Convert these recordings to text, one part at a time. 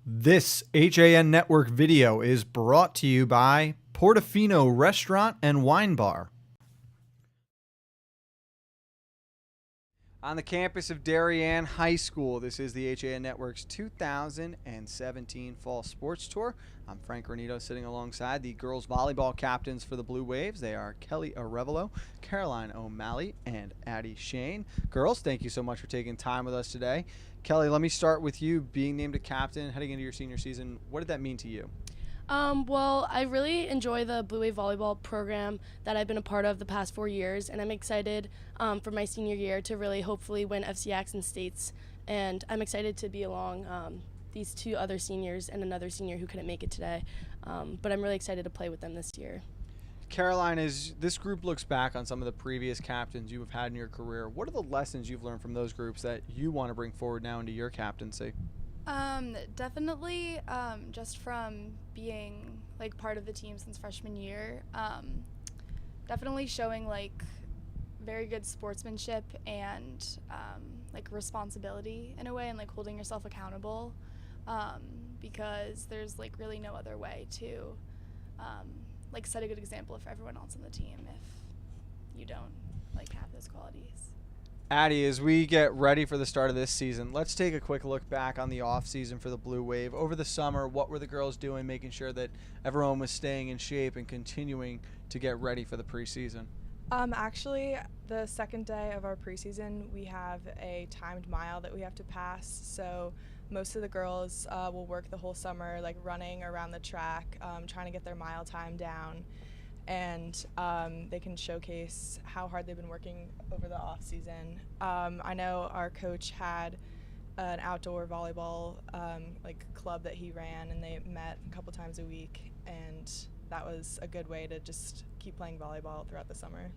This HAN Network video is brought to you by Portofino Restaurant and Wine Bar. On the campus of Darien High School, this is the HAN Network's 2017 Fall Sports Tour. I'm Frank Renito, sitting alongside the girls volleyball captains for the Blue Waves. They are Kellie Arevalo, Caroline O'Malley, and Addie Schoen. Girls, thank you so much for taking time with us today. Kellie, let me start with you. Being named a captain, heading into your senior season, what did that mean to you? Well, I really enjoy the Blue Wave volleyball program that I've been a part of the past 4 years, and I'm excited for my senior year to really hopefully win FCIACs and states, and I'm excited to be along these two other seniors and another senior who couldn't make it today, but I'm really excited to play with them this year. Caroline, as this group looks back on some of the previous captains you have had in your career, what are the lessons you've learned from those groups that you want to bring forward now into your captaincy? Definitely just from being like part of the team since freshman year, definitely showing like very good sportsmanship and like responsibility in a way, and like holding yourself accountable, because there's like really no other way to like set a good example for everyone else on the team if you don't like have those qualities. Addie, as we get ready for the start of this season, let's take a quick look back on the off season for the Blue Wave. Over the summer, what were the girls doing, making sure that everyone was staying in shape and continuing to get ready for the preseason? Actually, the second day of our preseason, we have a timed mile that we have to pass. So most of the girls will work the whole summer, like running around the track, trying to get their mile time down. And they can showcase how hard they've been working over the off season. I know our coach had an outdoor volleyball like club that he ran, and they met a couple times a week, and that was a good way to just keep playing volleyball throughout the summer.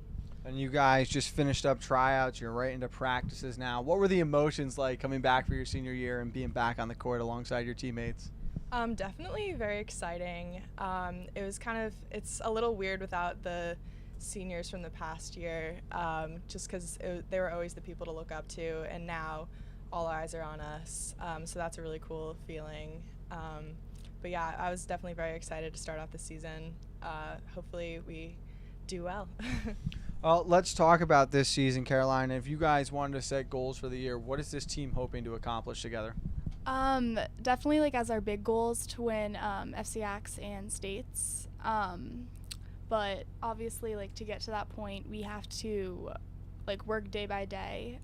And you guys just finished up tryouts, you're right into practices now. What were the emotions like coming back for your senior year and being back on the court alongside your teammates? Definitely very exciting. It was it's a little weird without the seniors from the past year, just because they were always the people to look up to, and now all eyes are on us. So that's a really cool feeling. But yeah, I was definitely very excited to start off the season. Hopefully we do well. Well, let's talk about this season, Caroline. If you guys wanted to set goals for the year, what is this team hoping to accomplish together? Definitely like as our big goals to win FCIACs and states, but obviously like to get to that point we have to like work day by day,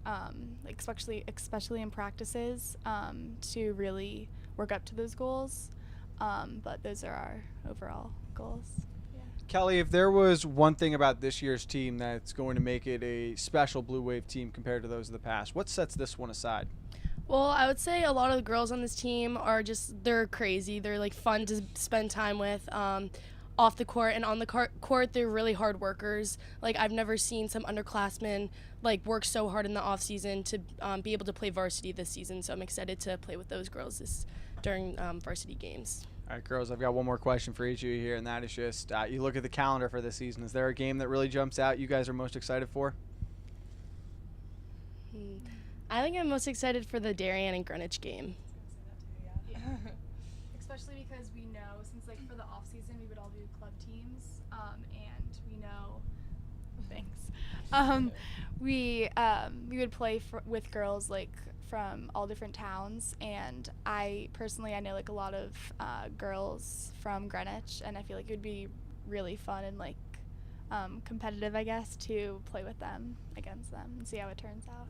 like especially in practices, to really work up to those goals, but those are our overall goals. Kellie, if there was one thing about this year's team that's going to make it a special Blue Wave team compared to those of the past, what sets this one aside? Well, I would say a lot of the girls on this team are they're crazy. They're like fun to spend time with off the court, and on the court they're really hard workers. Like I've never seen some underclassmen like work so hard in the off season to be able to play varsity this season. So I'm excited to play with those girls during varsity games. All right, girls, I've got one more question for each of you here, and that is just you look at the calendar for this season. Is there a game that really jumps out you guys are most excited for? I think I'm most excited for the Darien and Greenwich game. Yeah. Especially because we know, since like for the off season we would all do club teams, and we know, thanks. We would play with girls like from all different towns, and I know like a lot of girls from Greenwich, and I feel like it would be really fun and like competitive, I guess, to play with them, against them, and see how it turns out.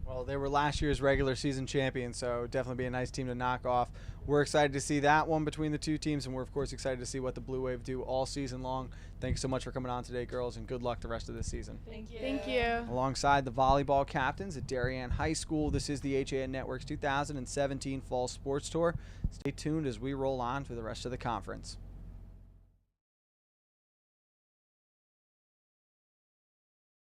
Well, they were last year's regular season champions, so definitely be a nice team to knock off. We're excited to see that one between the two teams, and we're, of course, excited to see what the Blue Wave do all season long. Thanks so much for coming on today, girls, and good luck the rest of this season. Thank you. Thank you. Alongside the volleyball captains at Darien High School, this is the HAN Network's 2017 Fall Sports Tour. Stay tuned as we roll on to the rest of the conference.